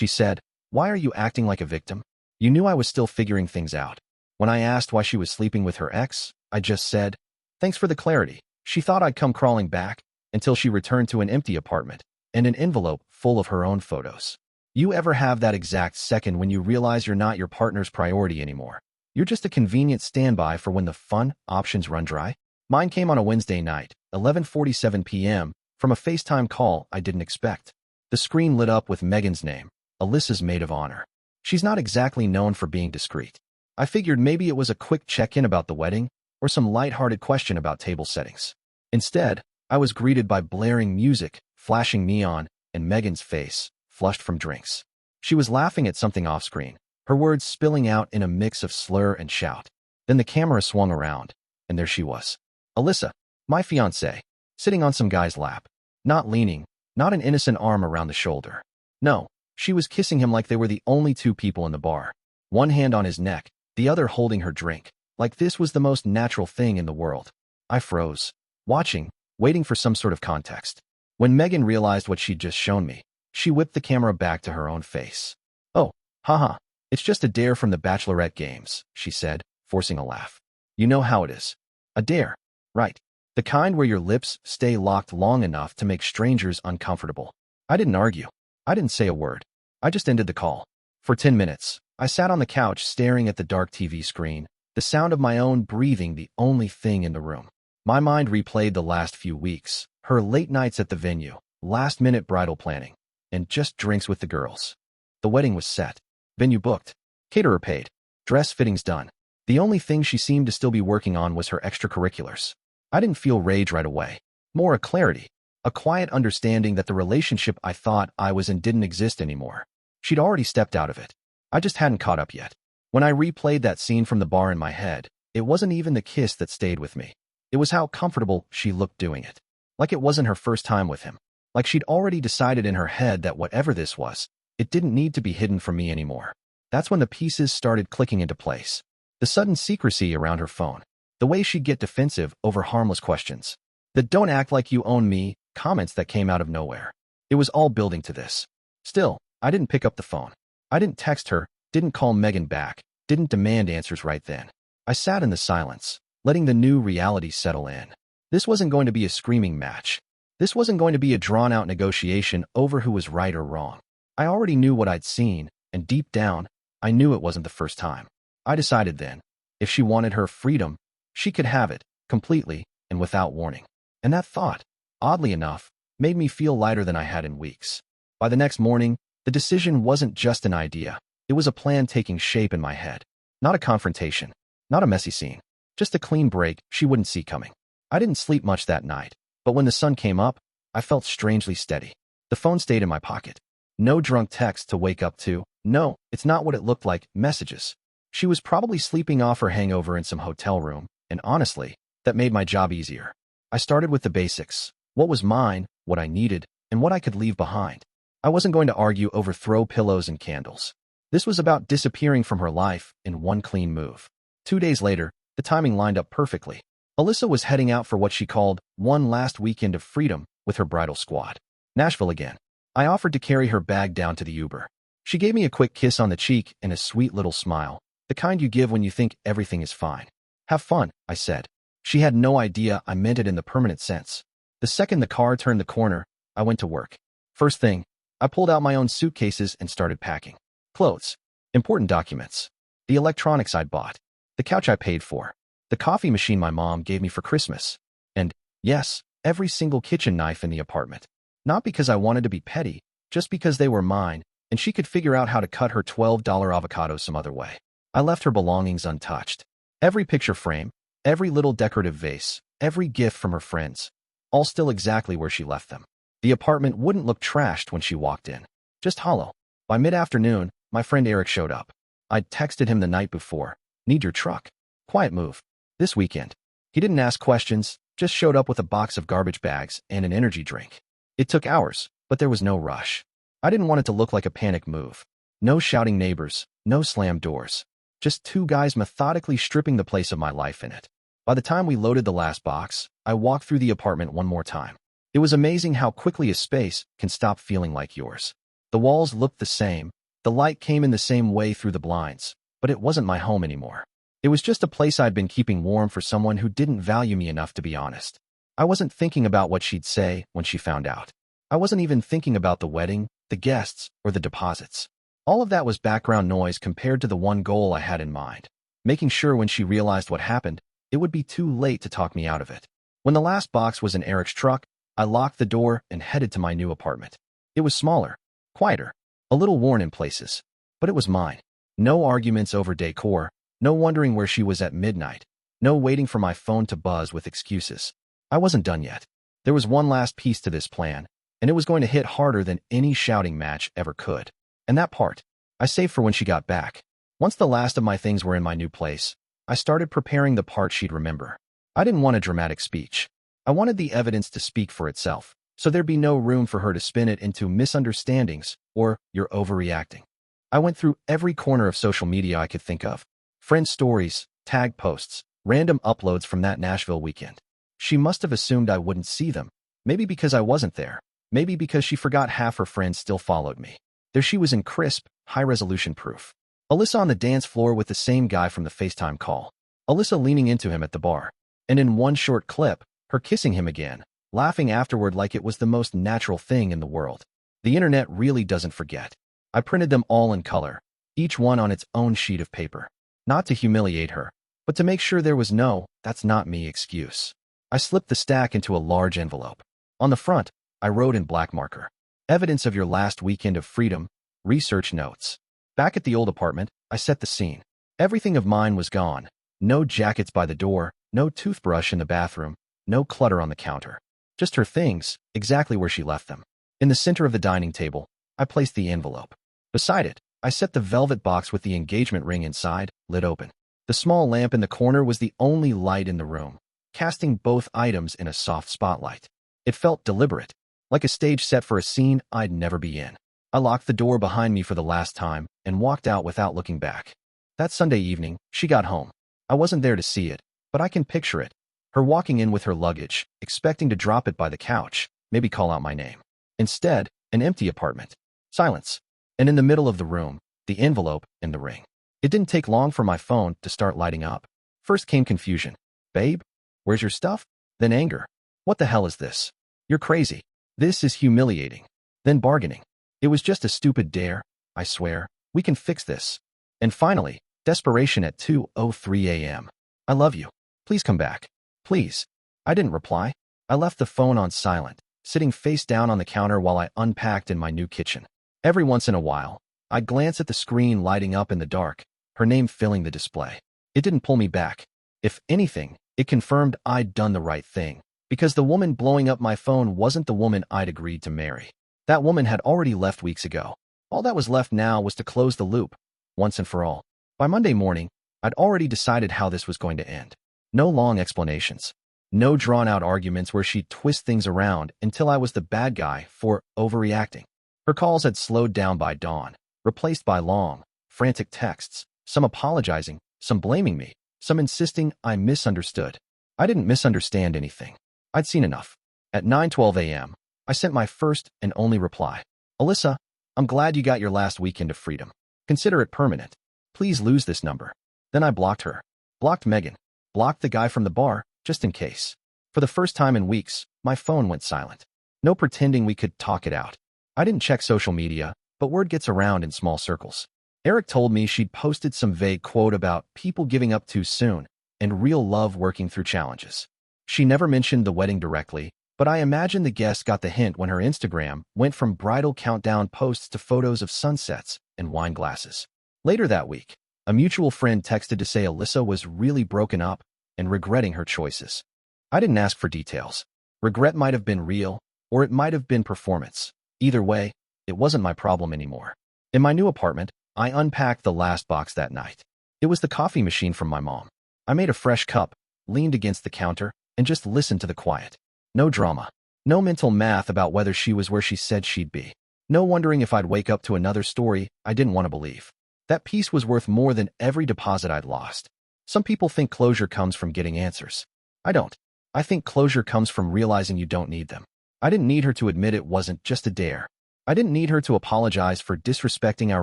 She said, "Why are you acting like a victim? You knew I was still figuring things out." When I asked why she was sleeping with her ex, I just said, "Thanks for the clarity." She thought I'd come crawling back until she returned to an empty apartment and an envelope full of her own photos. You ever have that exact second when you realize you're not your partner's priority anymore? You're just a convenient standby for when the fun options run dry? Mine came on a Wednesday night, 11:47 p.m., from a FaceTime call I didn't expect. The screen lit up with Megan's name, Alyssa's maid of honor. She's not exactly known for being discreet. I figured maybe it was a quick check-in about the wedding or some light-hearted question about table settings. Instead, I was greeted by blaring music, flashing neon, and Megan's face, flushed from drinks. She was laughing at something off-screen, her words spilling out in a mix of slur and shout. Then the camera swung around, and there she was. Alyssa, my fiancée, sitting on some guy's lap. Not leaning, not an innocent arm around the shoulder. No, she was kissing him like they were the only two people in the bar. One hand on his neck, the other holding her drink, like this was the most natural thing in the world. I froze, watching, waiting for some sort of context. When Megan realized what she'd just shown me, she whipped the camera back to her own face. "Oh, haha, it's just a dare from the Bachelorette games," she said, forcing a laugh. "You know how it is. A dare, right? The kind where your lips stay locked long enough to make strangers uncomfortable." I didn't argue. I didn't say a word. I just ended the call. For 10 minutes, I sat on the couch staring at the dark TV screen, the sound of my own breathing the only thing in the room. My mind replayed the last few weeks, her late nights at the venue, last-minute bridal planning, and just drinks with the girls. The wedding was set, venue booked, caterer paid, dress fittings done. The only thing she seemed to still be working on was her extracurriculars. I didn't feel rage right away, more a clarity, a quiet understanding that the relationship I thought I was in didn't exist anymore. She'd already stepped out of it. I just hadn't caught up yet. When I replayed that scene from the bar in my head, it wasn't even the kiss that stayed with me. It was how comfortable she looked doing it. Like it wasn't her first time with him. Like she'd already decided in her head that whatever this was, it didn't need to be hidden from me anymore. That's when the pieces started clicking into place. The sudden secrecy around her phone. The way she'd get defensive over harmless questions. The "don't act like you own me" comments that came out of nowhere. It was all building to this. Still, I didn't pick up the phone. I didn't text her, didn't call Megan back, didn't demand answers right then. I sat in the silence, letting the new reality settle in. This wasn't going to be a screaming match. This wasn't going to be a drawn-out negotiation over who was right or wrong. I already knew what I'd seen, and deep down, I knew it wasn't the first time. I decided then, if she wanted her freedom, she could have it, completely, and without warning. And that thought, oddly enough, made me feel lighter than I had in weeks. By the next morning, the decision wasn't just an idea. It was a plan taking shape in my head. Not a confrontation, not a messy scene, just a clean break she wouldn't see coming. I didn't sleep much that night, but when the sun came up, I felt strangely steady. The phone stayed in my pocket. No drunk text to wake up to. No, it's not what it looked like, messages. She was probably sleeping off her hangover in some hotel room, and honestly, that made my job easier. I started with the basics. What was mine, what I needed, and what I could leave behind. I wasn't going to argue over throw pillows and candles. This was about disappearing from her life in one clean move. 2 days later, the timing lined up perfectly. Alyssa was heading out for what she called one last weekend of freedom with her bridal squad. Nashville again. I offered to carry her bag down to the Uber. She gave me a quick kiss on the cheek and a sweet little smile, the kind you give when you think everything is fine. "Have fun," I said. She had no idea I meant it in the permanent sense. The second the car turned the corner, I went to work. First thing, I pulled out my own suitcases and started packing. Clothes, important documents, the electronics I'd bought, the couch I paid for, the coffee machine my mom gave me for Christmas, and, yes, every single kitchen knife in the apartment. Not because I wanted to be petty, just because they were mine, and she could figure out how to cut her $12 avocado some other way. I left her belongings untouched. Every picture frame, every little decorative vase, every gift from her friends, all still exactly where she left them. The apartment wouldn't look trashed when she walked in, just hollow. By mid-afternoon, my friend Eric showed up. I'd texted him the night before. "Need your truck. Quiet move. This weekend." He didn't ask questions, just showed up with a box of garbage bags and an energy drink. It took hours, but there was no rush. I didn't want it to look like a panic move. No shouting neighbors, no slammed doors. Just two guys methodically stripping the place of my life in it. By the time we loaded the last box, I walked through the apartment one more time. It was amazing how quickly a space can stop feeling like yours. The walls looked the same. The light came in the same way through the blinds, but it wasn't my home anymore. It was just a place I'd been keeping warm for someone who didn't value me enough to be honest. I wasn't thinking about what she'd say when she found out. I wasn't even thinking about the wedding, the guests, or the deposits. All of that was background noise compared to the one goal I had in mind, making sure when she realized what happened, it would be too late to talk me out of it. When the last box was in Eric's truck, I locked the door and headed to my new apartment. It was smaller, quieter, a little worn in places, but it was mine. No arguments over decor, no wondering where she was at midnight, no waiting for my phone to buzz with excuses. I wasn't done yet. There was one last piece to this plan, and it was going to hit harder than any shouting match ever could. And that part, I saved for when she got back. Once the last of my things were in my new place, I started preparing the part she'd remember. I didn't want a dramatic speech. I wanted the evidence to speak for itself, so there'd be no room for her to spin it into misunderstandings or "you're overreacting." I went through every corner of social media I could think of. Friend stories, tag posts, random uploads from that Nashville weekend. She must have assumed I wouldn't see them, maybe because I wasn't there, maybe because she forgot half her friends still followed me. There she was in crisp, high-resolution proof. Alyssa on the dance floor with the same guy from the FaceTime call. Alyssa leaning into him at the bar. And in one short clip, her kissing him again, laughing afterward like it was the most natural thing in the world. The internet really doesn't forget. I printed them all in color, each one on its own sheet of paper. Not to humiliate her, but to make sure there was no "that's not me" excuse. I slipped the stack into a large envelope. On the front, I wrote in black marker, "Evidence of your last weekend of freedom, research notes." Back at the old apartment, I set the scene. Everything of mine was gone. No jackets by the door, no toothbrush in the bathroom, no clutter on the counter. Just her things, exactly where she left them. In the center of the dining table, I placed the envelope. Beside it, I set the velvet box with the engagement ring inside, lid open. The small lamp in the corner was the only light in the room, casting both items in a soft spotlight. It felt deliberate, like a stage set for a scene I'd never be in. I locked the door behind me for the last time and walked out without looking back. That Sunday evening, she got home. I wasn't there to see it, but I can picture it. Her walking in with her luggage, expecting to drop it by the couch, maybe call out my name. Instead, an empty apartment. Silence. And in the middle of the room, the envelope and the ring. It didn't take long for my phone to start lighting up. First came confusion. "Babe, where's your stuff?" Then anger. "What the hell is this? You're crazy. This is humiliating." Then bargaining. "It was just a stupid dare, I swear. We can fix this." And finally, desperation at 2:03 a.m. "I love you. Please come back. Please." I didn't reply. I left the phone on silent, sitting face down on the counter while I unpacked in my new kitchen. Every once in a while, I'd glance at the screen lighting up in the dark, her name filling the display. It didn't pull me back. If anything, it confirmed I'd done the right thing, because the woman blowing up my phone wasn't the woman I'd agreed to marry. That woman had already left weeks ago. All that was left now was to close the loop, once and for all. By Monday morning, I'd already decided how this was going to end. No long explanations. No drawn-out arguments where she'd twist things around until I was the bad guy for overreacting. Her calls had slowed down by dawn, replaced by long, frantic texts, some apologizing, some blaming me, some insisting I misunderstood. I didn't misunderstand anything. I'd seen enough. At 9:12 a.m., I sent my first and only reply. "Alyssa, I'm glad you got your last weekend of freedom. Consider it permanent. Please lose this number." Then I blocked her. Blocked Megan. Blocked the guy from the bar, just in case. For the first time in weeks, my phone went silent. No pretending we could talk it out. I didn't check social media, but word gets around in small circles. Eric told me she'd posted some vague quote about people giving up too soon and real love working through challenges. She never mentioned the wedding directly, but I imagine the guest got the hint when her Instagram went from bridal countdown posts to photos of sunsets and wine glasses. Later that week, a mutual friend texted to say Alyssa was really broken up and regretting her choices. I didn't ask for details. Regret might have been real, or it might have been performance. Either way, it wasn't my problem anymore. In my new apartment, I unpacked the last box that night. It was the coffee machine from my mom. I made a fresh cup, leaned against the counter, and just listened to the quiet. No drama. No mental math about whether she was where she said she'd be. No wondering if I'd wake up to another story I didn't want to believe. That peace was worth more than every deposit I'd lost. Some people think closure comes from getting answers. I don't. I think closure comes from realizing you don't need them. I didn't need her to admit it wasn't just a dare. I didn't need her to apologize for disrespecting our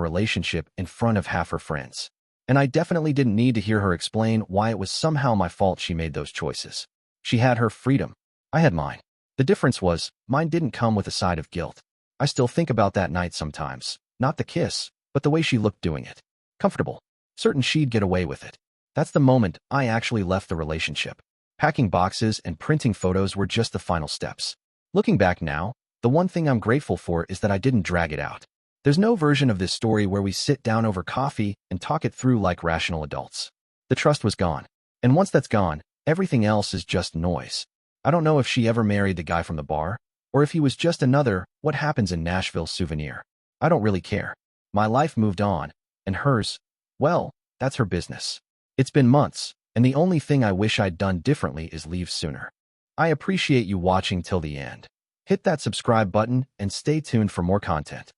relationship in front of half her friends. And I definitely didn't need to hear her explain why it was somehow my fault she made those choices. She had her freedom. I had mine. The difference was, mine didn't come with a side of guilt. I still think about that night sometimes. Not the kiss, but the way she looked doing it. Comfortable. Certain she'd get away with it. That's the moment I actually left the relationship. Packing boxes and printing photos were just the final steps. Looking back now, the one thing I'm grateful for is that I didn't drag it out. There's no version of this story where we sit down over coffee and talk it through like rational adults. The trust was gone. And once that's gone, everything else is just noise. I don't know if she ever married the guy from the bar, or if he was just another "what happens in Nashville" souvenir. I don't really care. My life moved on, and hers, well, that's her business. It's been months, and the only thing I wish I'd done differently is leave sooner. I appreciate you watching till the end. Hit that subscribe button and stay tuned for more content.